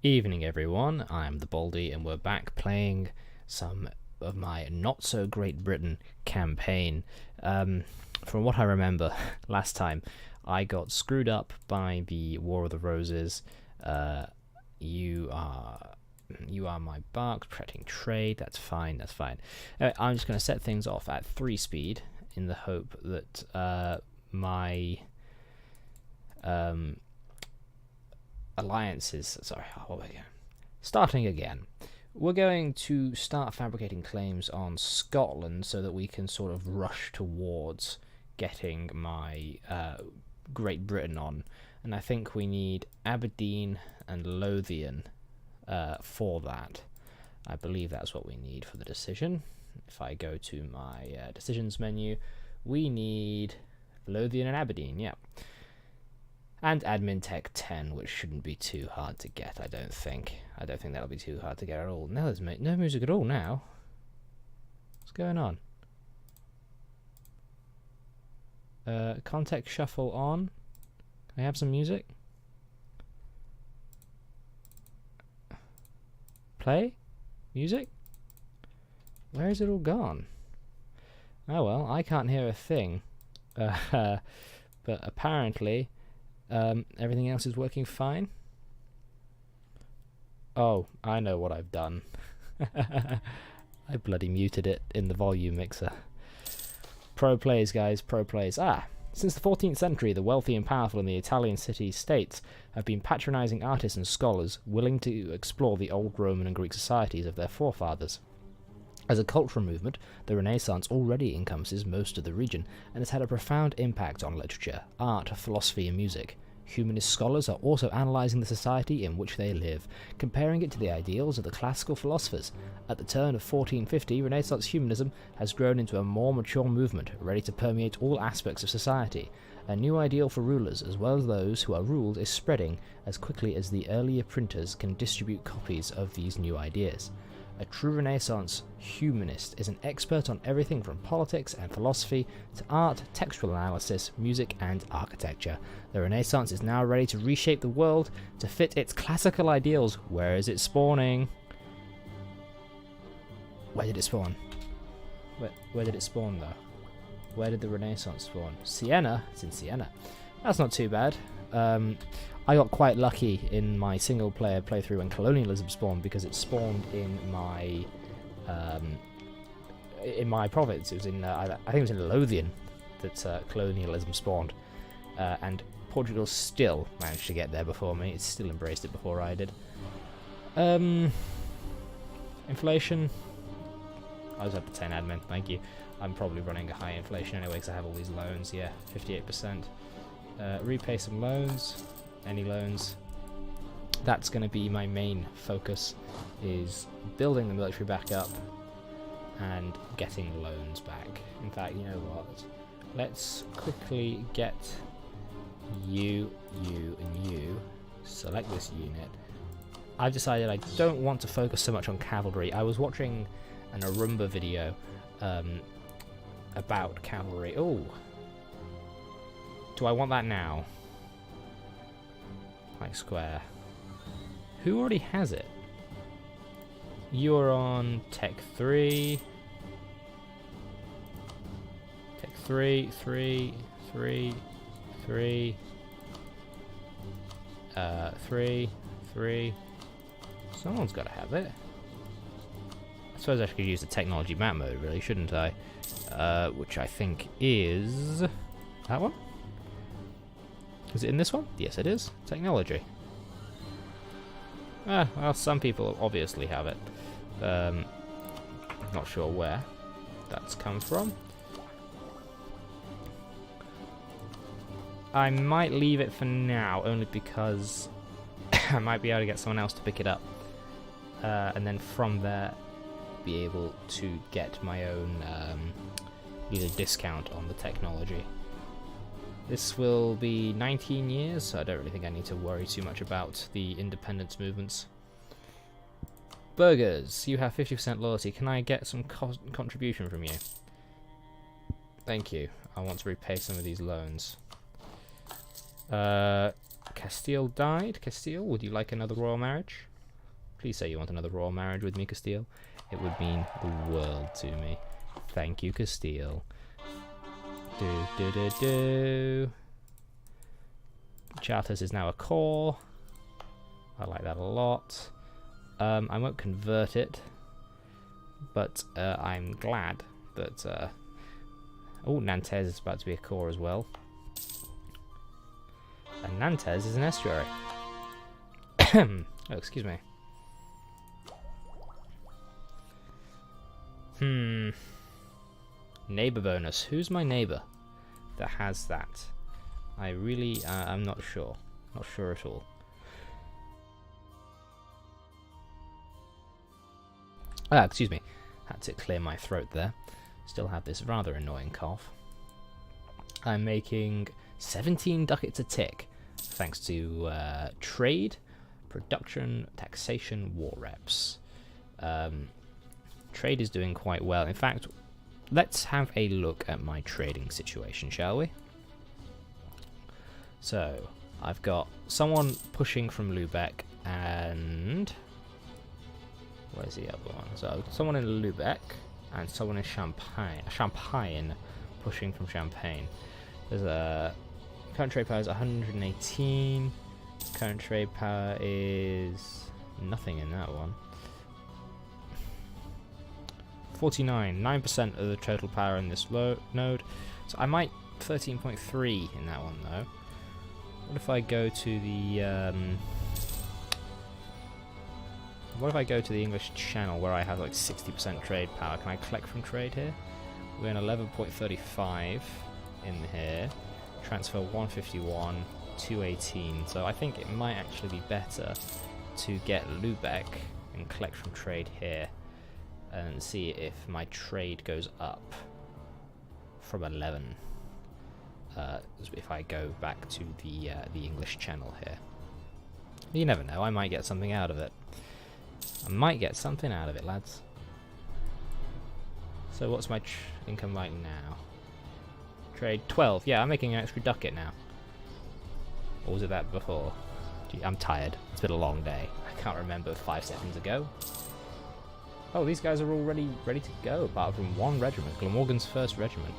Evening everyone, I'm the Baldie and we're back playing some of my Not So Great Britain campaign. From what I remember last time, I got screwed up by the War of the Roses. You are my bark, protecting trade, that's fine. I'm just going to set things off at 3 speed in the hope that my alliances. Sorry, what was I going? Starting again. We're going to start fabricating claims on Scotland so that we can sort of rush towards getting my Great Britain on. And I think we need Aberdeen and Lothian for that. I believe that's what we need for the decision. If I go to my decisions menu, we need Lothian and Aberdeen, yeah. And admin tech 10, which shouldn't be too hard to get, I don't think. I don't think that'll be too hard to get at all. No, there's no music at all now. What's going on? Context shuffle on. Can I have some music? Play? Music? Where is it all gone? Oh well, I can't hear a thing. But apparently everything else is working fine. Oh, I know what I've done. I bloody muted it in the volume mixer. Pro plays, guys, pro plays. Since the 14th century, the wealthy and powerful in the Italian city-states have been patronizing artists and scholars willing to explore the old Roman and Greek societies of their forefathers. As a cultural movement, the Renaissance already encompasses most of the region and has had a profound impact on literature, art, philosophy and music. Humanist scholars are also analysing the society in which they live, comparing it to the ideals of the classical philosophers. At the turn of 1450, Renaissance humanism has grown into a more mature movement, ready to permeate all aspects of society. A new ideal for rulers, as well as those who are ruled, is spreading as quickly as the earlier printers can distribute copies of these new ideas. A true Renaissance humanist is an expert on everything from politics and philosophy to art, textual analysis, music and architecture. The Renaissance is now ready to reshape the world to fit its classical ideals. Where is it spawning? Where did it spawn? Where did it spawn though? Where did the Renaissance spawn? Siena? It's in Siena. That's not too bad. I got quite lucky in my single-player playthrough when colonialism spawned because it spawned in my province. It was in I think it was in Lothian that colonialism spawned, and Portugal still managed to get there before me. It still embraced it before I did. Inflation. I was up to 10 admin. Thank you. I'm probably running a high inflation anyway because I have all these loans. Yeah, 58%. Repay some loans. Any loans. That's going to be my main focus, is building the military back up and getting loans back. In fact, you know what? Let's quickly get you, and you. Select this unit. I've decided I don't want to focus so much on cavalry. I was watching an Arumba video about cavalry. Oh, do I want that now? Like square. Who already has it? You're on Tech 3. Tech 3, 3, 3, 3. 3, 3. Someone's got to have it. I suppose I should use the technology map mode, really, shouldn't I? Which I think is that one. Is it in this one? Yes, it is. Technology. Well, some people obviously have it. Not sure where that's come from. I might leave it for now, only because I might be able to get someone else to pick it up. And then from there, be able to get my own either discount on the technology. This will be 19 years, so I don't really think I need to worry too much about the independence movements. Burgers, you have 50% loyalty. Can I get some contribution from you? Thank you. I want to repay some of these loans. Castile died. Castile, would you like another royal marriage? Please say you want another royal marriage with me, Castile. It would mean the world to me. Thank you, Castile. Do. Charters is now a core. I like that a lot. I won't convert it, but I'm glad that... oh, Nantes is about to be a core as well. And Nantes is an estuary. Oh, excuse me. Neighbor bonus. Who's my neighbor that has that? I really, I'm not sure. Not sure at all. Ah, excuse me. Had to clear my throat there. Still have this rather annoying cough. I'm making 17 ducats a tick, thanks to trade, production, taxation, war reps. Trade is doing quite well. In fact, let's have a look at my trading situation, shall we? So, I've got someone pushing from Lubeck, and... where's the other one? So, someone in Lubeck, and someone in Champagne pushing from Champagne. There's a... current trade power is 118. Current trade power is... nothing in that one. 49, 9% of the total power in this node. So I might 13.3 in that one though. What if I go to the what if I go to the English Channel where I have like 60% trade power? Can I collect from trade here? We're in 11.35 in here. Transfer 151, 218. So I think it might actually be better to get Lubeck and collect from trade here. And see if my trade goes up from 11 if I go back to the English Channel here. You never know, I might get something out of it. I might get something out of it, lads. So what's my income like now? Trade 12. Yeah, I'm making an extra ducat now. Or was it that before? Gee, I'm tired. It's been a long day. I can't remember 5 seconds ago. Oh, these guys are all ready to go, apart from one regiment, Glamorgan's 1st Regiment.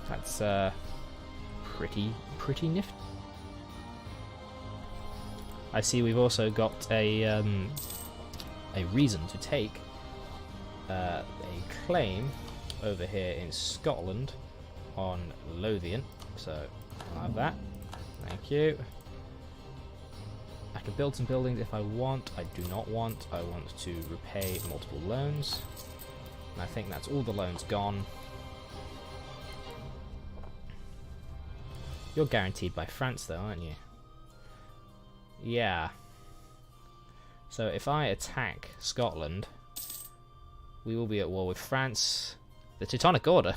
That's pretty nifty. I see we've also got a reason to take a claim over here in Scotland on Lothian, so I'll have that. Thank you. I can build some buildings if I want. I do not want. I want to repay multiple loans. And I think that's all the loans gone. You're guaranteed by France though, aren't you? Yeah. So if I attack Scotland, we will be at war with France. The Teutonic Order.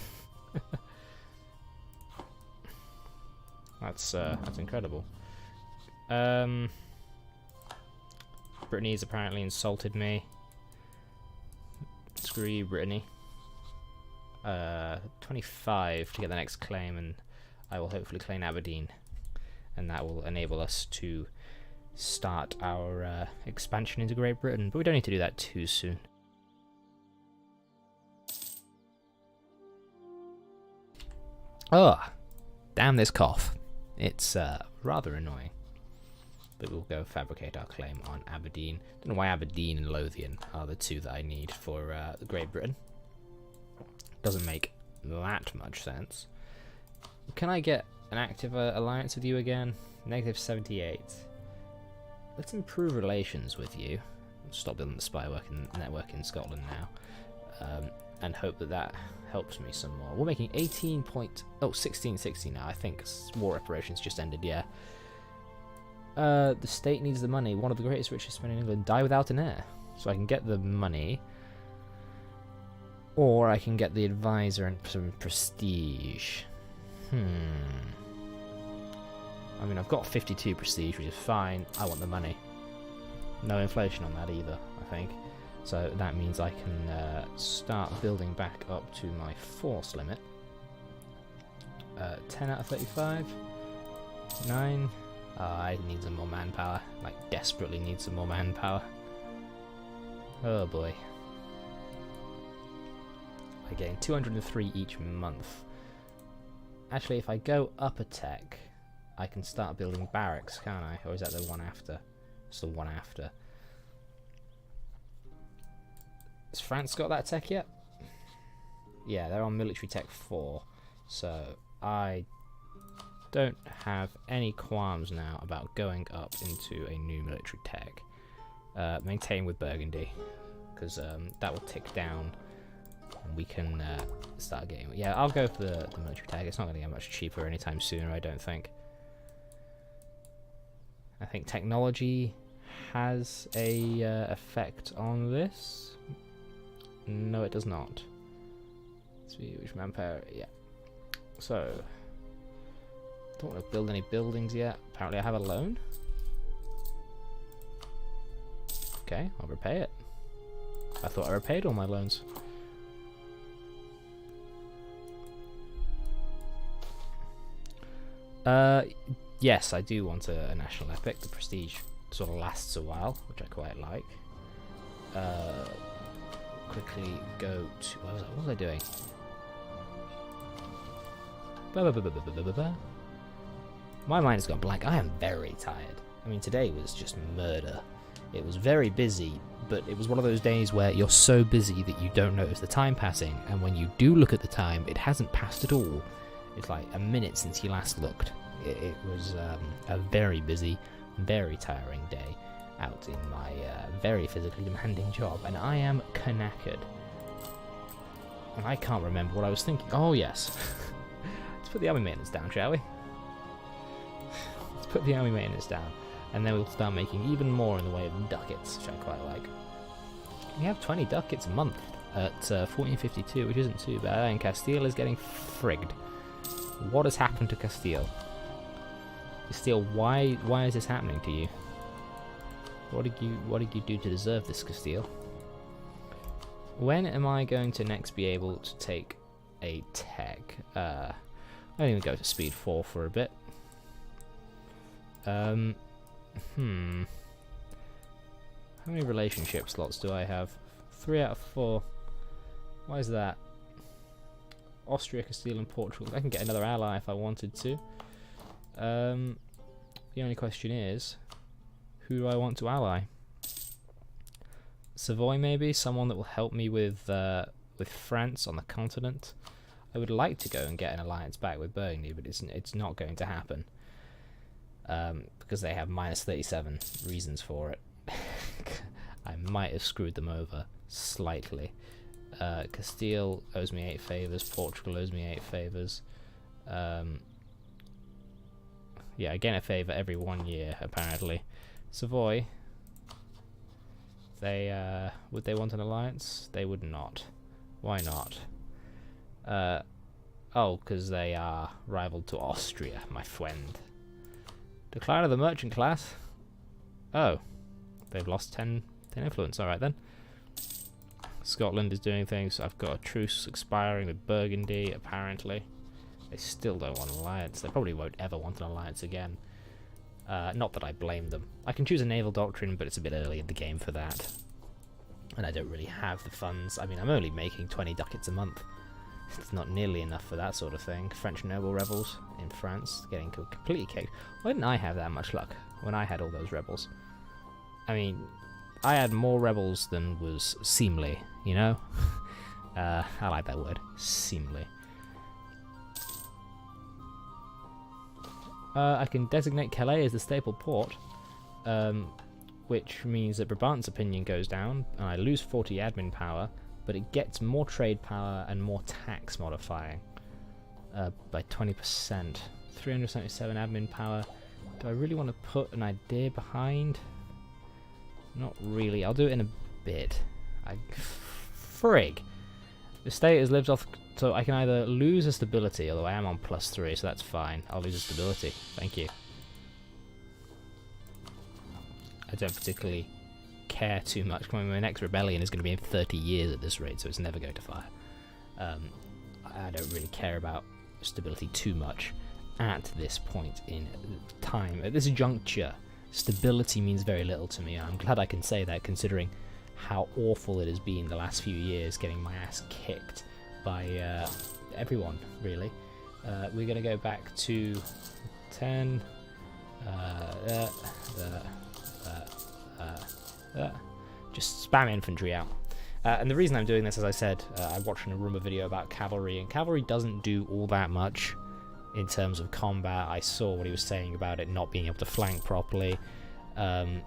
That's incredible. Brittany's apparently insulted me. Screw you, Brittany. 25 to get the next claim, and I will hopefully claim Aberdeen. And that will enable us to start our expansion into Great Britain. But we don't need to do that too soon. Oh, damn this cough. It's rather annoying. But we'll go fabricate our claim on Aberdeen. Don't know why Aberdeen and Lothian are the two that I need for Great Britain. Doesn't make that much sense. Can I get an active alliance with you again? Negative 78. Let's improve relations with you. Stop building the spy network in Scotland now. And hope that helps me some more. We're making 1660 now. I think war reparations just ended, yeah. The state needs the money. One of the greatest, richest men in England die without an heir. So I can get the money, or I can get the advisor and some prestige. I mean, I've got 52 prestige, which is fine. I want the money. No inflation on that either, I think. So that means I can start building back up to my force limit. 10 out of 35. 9. I need some more manpower. Like, desperately need some more manpower. Oh boy. I'm getting 203 each month. Actually, if I go up a tech, I can start building barracks, can't I? Or is that the one after? It's the one after. Has France got that tech yet? Yeah, they're on military tech 4. So I don't have any qualms now about going up into a new military tech. Maintain with Burgundy, because that will tick down and we can start getting... Yeah, I'll go for the military tech. It's not going to get much cheaper anytime sooner, I don't think. I think technology has a effect on this. No, it does not. Which manpower? Yeah. So, don't want to build any buildings yet. Apparently, I have a loan. Okay, I'll repay it. I thought I repaid all my loans. Yes, I do want a national epic. The prestige sort of lasts a while, which I quite like. Quickly go to... What was I doing? My mind has gone blank. I am very tired. I mean, today was just murder. It was very busy, but it was one of those days where you're so busy that you don't notice the time passing, and when you do look at the time, it hasn't passed at all. It's like a minute since you last looked. It was a very busy, very tiring day out in my very physically demanding job, and I am knackered. And I can't remember what I was thinking. Oh, yes. Let's put the army maintenance down, shall we? Let's put the army maintenance down, and then we'll start making even more in the way of ducats, which I quite like. We have 20 ducats a month at 1452, which isn't too bad, and Castile is getting frigged. What has happened to Castile? Castile, why is this happening to you? What did you do to deserve this, Castile? When am I going to next be able to take a tech? I don't even go to speed 4 for a bit. How many relationship slots do I have? 3 out of 4. Why is that? Austria, Castile, and Portugal. I can get another ally if I wanted to. The only question is, who do I want to ally? Savoy, maybe? Someone that will help me with France on the continent. I would like to go and get an alliance back with Burgundy, but it's not going to happen. Because they have minus 37 reasons for it. I might have screwed them over slightly. Castile owes me 8 favours, Portugal owes me 8 favours. Yeah, I get a favour every 1 year, apparently. Savoy, they would they want an alliance? They would not. Why not? Oh, because they are rival to Austria, my friend. Decline of the merchant class. Oh, they've lost 10 influence. All right then. Scotland is doing things. I've got a truce expiring with Burgundy, apparently. They still don't want an alliance. They probably won't ever want an alliance again. Not that I blame them. I can choose a naval doctrine, but it's a bit early in the game for that. And I don't really have the funds. I mean, I'm only making 20 ducats a month. It's not nearly enough for that sort of thing. French noble rebels in France getting completely kicked. Why didn't I have that much luck when I had all those rebels? I mean, I had more rebels than was seemly, you know? I like that word, seemly. I can designate Calais as the staple port, which means that Brabant's opinion goes down, and I lose 40 admin power, but it gets more trade power and more tax modifying by 20%. 377 admin power. Do I really want to put an idea behind? Not really. I'll do it in a bit. Frig. The state has lived off, so I can either lose a stability, although I am on +3, so that's fine. I'll lose a stability. Thank you. I don't particularly care too much. I mean, my next rebellion is going to be in 30 years at this rate, so it's never going to fire. I don't really care about stability too much. at this point in time. At this juncture, stability means very little to me. I'm glad I can say that, considering how awful it has been the last few years, getting my ass kicked by everyone, really. We're going to go back to 10. Just spam infantry out. And the reason I'm doing this, as I said, I watched a rumor video about cavalry, and cavalry doesn't do all that much in terms of combat. I saw what he was saying about it not being able to flank properly, and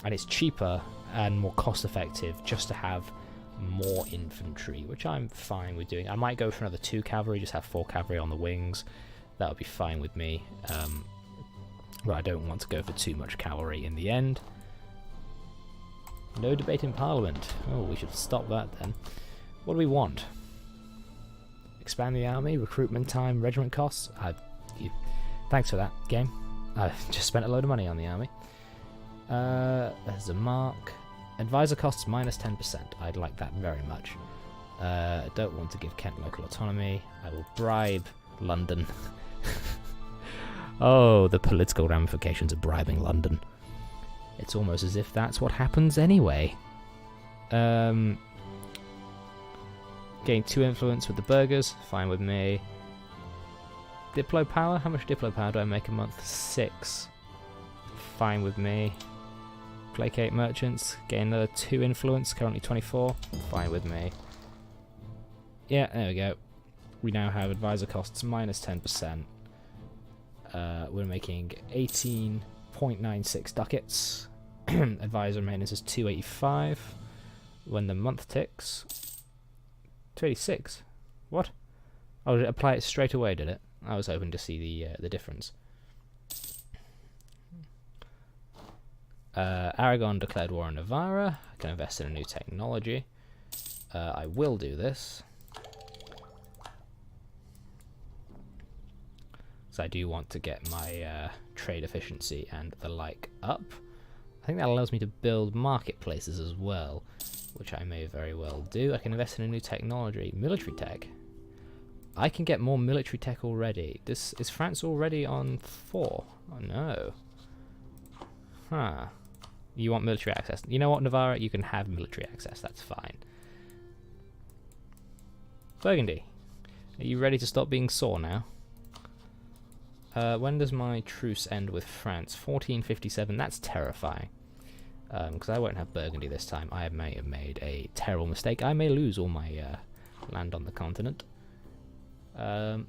it's cheaper and more cost effective just to have more infantry, which I'm fine with doing. I might go for another 2 cavalry, just have 4 cavalry on the wings. That would be fine with me, but I don't want to go for too much cavalry in the end. No debate in Parliament. Oh, we should stop that then. What do we want? Expand the army, recruitment time, regiment costs. Thanks for that, game. I've just spent a load of money on the army. There's a mark. Advisor costs minus 10%. I'd like that very much. Don't want to give Kent local autonomy. I will bribe London. Oh, the political ramifications of bribing London. It's almost as if that's what happens anyway. Getting 2 influence with the burghers, fine with me. Diplo power, how much Diplo power do I make a month? 6. Fine with me. Placate merchants, gain another 2 influence, currently 24. Fine with me. Yeah, there we go. We now have advisor costs minus 10%. We're making 18.96 ducats. Advisor maintenance is 285. When the month ticks, 286. What? Oh, did it apply it straight away? Did it? I was hoping to see the difference. Aragon declared war on Navarra. I can invest in a new technology. I will do this. So I do want to get my trade efficiency and the like up. I think that allows me to build marketplaces as well, which I may very well do. I can invest in a new technology. Military tech. I can get more military tech already. Is France already on 4? Oh no. Huh. You want military access. You know what, Navarra? You can have military access. That's fine. Burgundy. Are you ready to stop being sore now? When does my truce end with France? 1457. That's terrifying. Because I won't have Burgundy this time. I may have made a terrible mistake. I may lose all my land on the continent. Do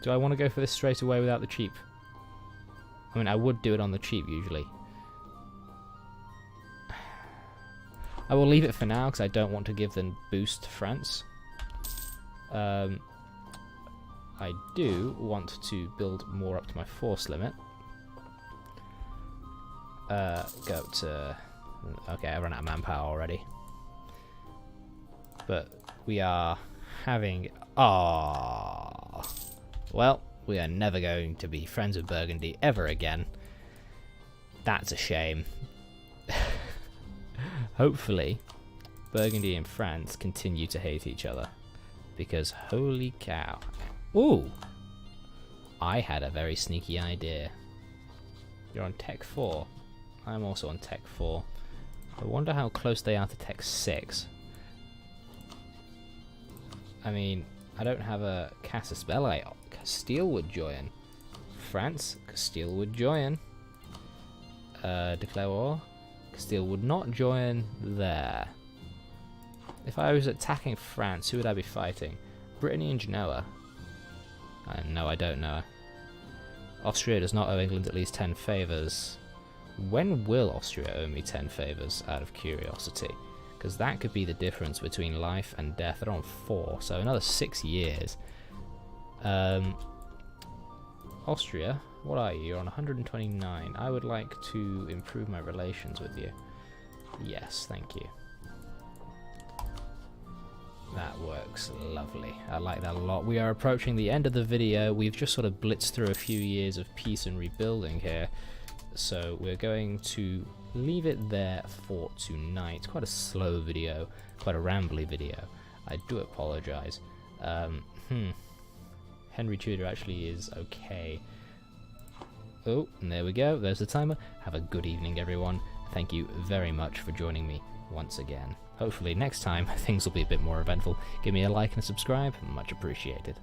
I want to go for this straight away without the cheap? I mean, I would do it on the cheap usually. I will leave it for now because I don't want to give them boost to France. I do want to build more up to my force limit. Go to... Okay, I run out of manpower already. But we are having... Ah, well, we are never going to be friends with Burgundy ever again. That's a shame. Hopefully, Burgundy and France continue to hate each other. Because holy cow. Ooh! I had a very sneaky idea. You're on Tech 4. I'm also on Tech 4. I wonder how close they are to Tech 6. I mean, I don't have a Casus Belli. Castile would join. France, Castile would join. Declare war. Castile would not join there. If I was attacking France, who would I be fighting? Brittany and Genoa? No, I don't know. Austria does not owe England at least 10 favours. When will Austria owe me 10 favours, out of curiosity? Because that could be the difference between life and death. They're on 4, so another 6 years. Austria, what are you? You're on 129. I would like to improve my relations with you. Yes, thank you. That works lovely. I like that a lot. We are approaching the end of the video. We've just sort of blitzed through a few years of peace and rebuilding here. So we're going to leave it there for tonight. Quite a slow video, quite a rambly video. I do apologise. Henry Tudor actually is okay. Oh, and there we go. There's the timer. Have a good evening, everyone. Thank you very much for joining me once again. Hopefully next time things will be a bit more eventful. Give me a like and a subscribe. Much appreciated.